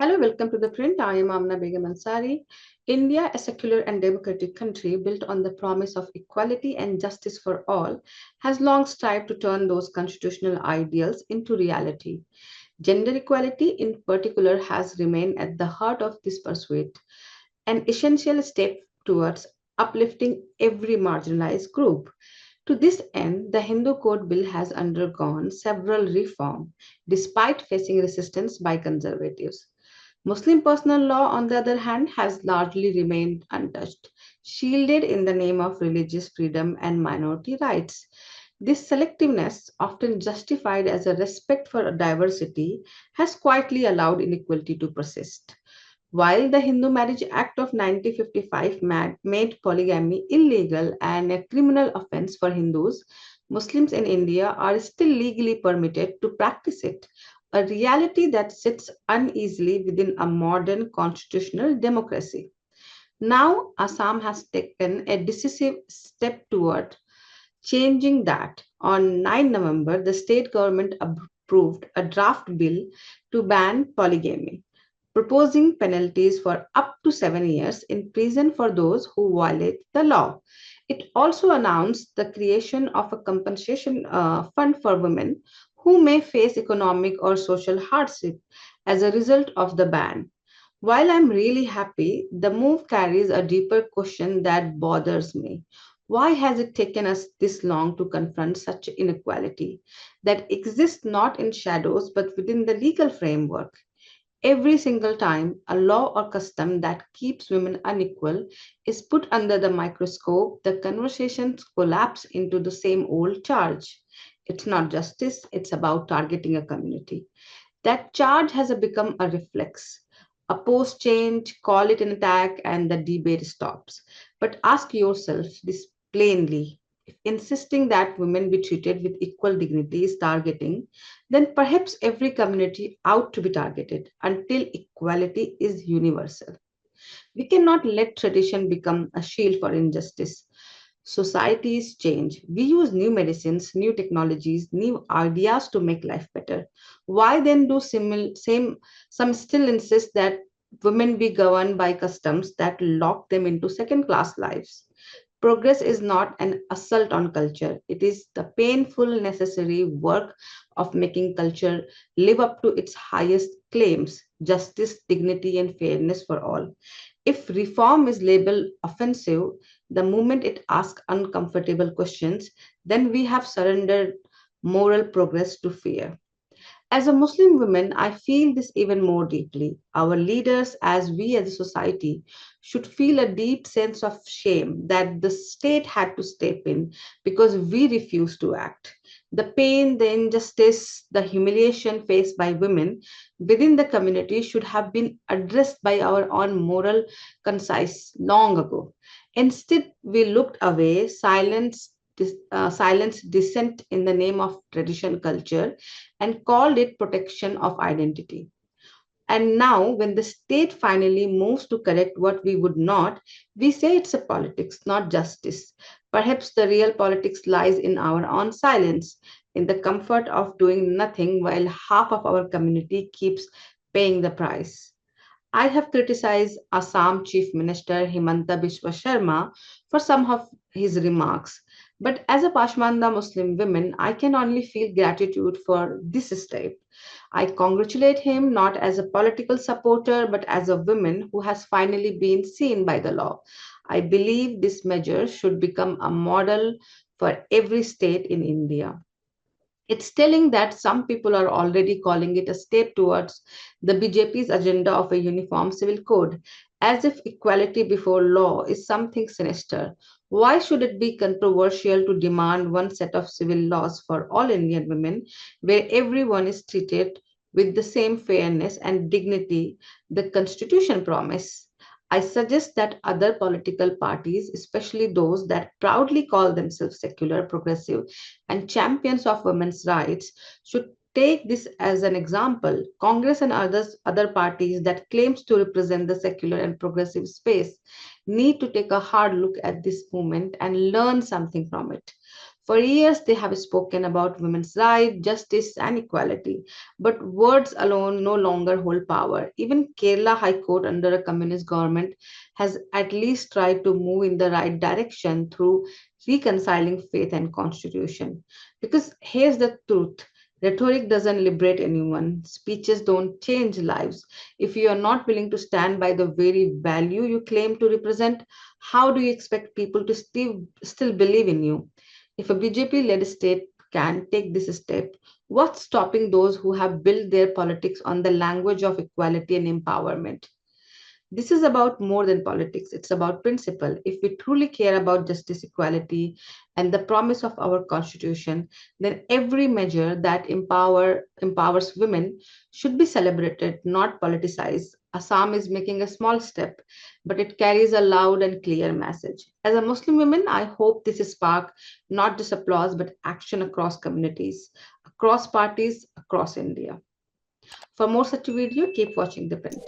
Hello, welcome to The Print. I am Amana Begam Ansari. India, a secular and democratic country built on the promise of equality and justice for all, has long strived to turn those constitutional ideals into reality. Gender equality, in particular, has remained at the heart of this pursuit, an essential step towards uplifting every marginalized group. To this end, the Hindu Code Bill has undergone several reforms despite facing resistance by conservatives. Muslim personal law, on the other hand, has largely remained untouched, shielded in the name of religious freedom and minority rights. This selectiveness, often justified as a respect for diversity, has quietly allowed inequality to persist. While the Hindu Marriage Act of 1955 made polygamy illegal and a criminal offense for Hindus, Muslims in India are still legally permitted to practice it, a reality that sits uneasily within a modern constitutional democracy. Now, Assam has taken a decisive step toward changing that. On 9 November, the state government approved a draft bill to ban polygamy, proposing penalties for up to 7 years in prison for those who violate the law. It also announced the creation of a compensation fund for women who may face economic or social hardship as a result of the ban. While I'm really happy, the move carries a deeper question that bothers me. Why has it taken us this long to confront such inequality that exists not in shadows but within the legal framework? Every single time a law or custom that keeps women unequal is put under the microscope, the conversations collapse into the same old charge. It's not justice, it's about targeting a community. That charge has become a reflex. Oppose change, call it an attack, and the debate stops. But ask yourself this plainly. If insisting that women be treated with equal dignity is targeting, then perhaps every community ought to be targeted until equality is universal. We cannot let tradition become a shield for injustice. Societies change. We use new medicines, new technologies, new ideas to make life better. Why then do some still insist that women be governed by customs that lock them into second class lives? Progress is not an assault on culture. It is the painful, necessary work of making culture live up to its highest claims justice, dignity, and fairness for all. If reform is labeled offensive, the moment it asks uncomfortable questions, then we have surrendered moral progress to fear. As a Muslim woman, I feel this even more deeply. Our leaders, as we as a society, should feel a deep sense of shame that the state had to step in because we refused to act. The pain, the injustice, the humiliation faced by women within the community should have been addressed by our own moral conscience long ago. Instead, we looked away, silenced dissent in the name of tradition culture, and called it protection of identity. And now, when the state finally moves to correct what we would not, we say it's a politics, not justice. Perhaps the real politics lies in our own silence, in the comfort of doing nothing while half of our community keeps paying the price. I have criticized Assam Chief Minister Himanta Biswa Sharma for some of his remarks, but as a Pashmanda Muslim woman, I can only feel gratitude for this step. I congratulate him not as a political supporter, but as a woman who has finally been seen by the law. I believe this measure should become a model for every state in India. It's telling that some people are already calling it a step towards the BJP's agenda of a uniform civil code, as if equality before law is something sinister. Why should it be controversial to demand one set of civil laws for all Indian women, where everyone is treated with the same fairness and dignity the Constitution promises? I suggest that other political parties, especially those that proudly call themselves secular, progressive, and champions of women's rights should take this as an example. Congress and other parties that claims to represent the secular and progressive space need to take a hard look at this movement and learn something from it. For years, they have spoken about women's rights, justice, and equality, but words alone no longer hold power. Even Kerala High Court, under a communist government, has at least tried to move in the right direction through reconciling faith and constitution. Because here's the truth. Rhetoric doesn't liberate anyone. Speeches don't change lives. If you are not willing to stand by the very value you claim to represent, how do you expect people to still believe in you? If a BJP led state can take this step, what's stopping those who have built their politics on the language of equality and empowerment? This is about more than politics. It's about principle. If we truly care about justice, equality, and the promise of our constitution, then every measure that empowers women should be celebrated, not politicized. Assam is making a small step, but it carries a loud and clear message. As a Muslim woman, I hope this spark not just applause but action across communities, across parties, across India. For more such video, keep watching The Print.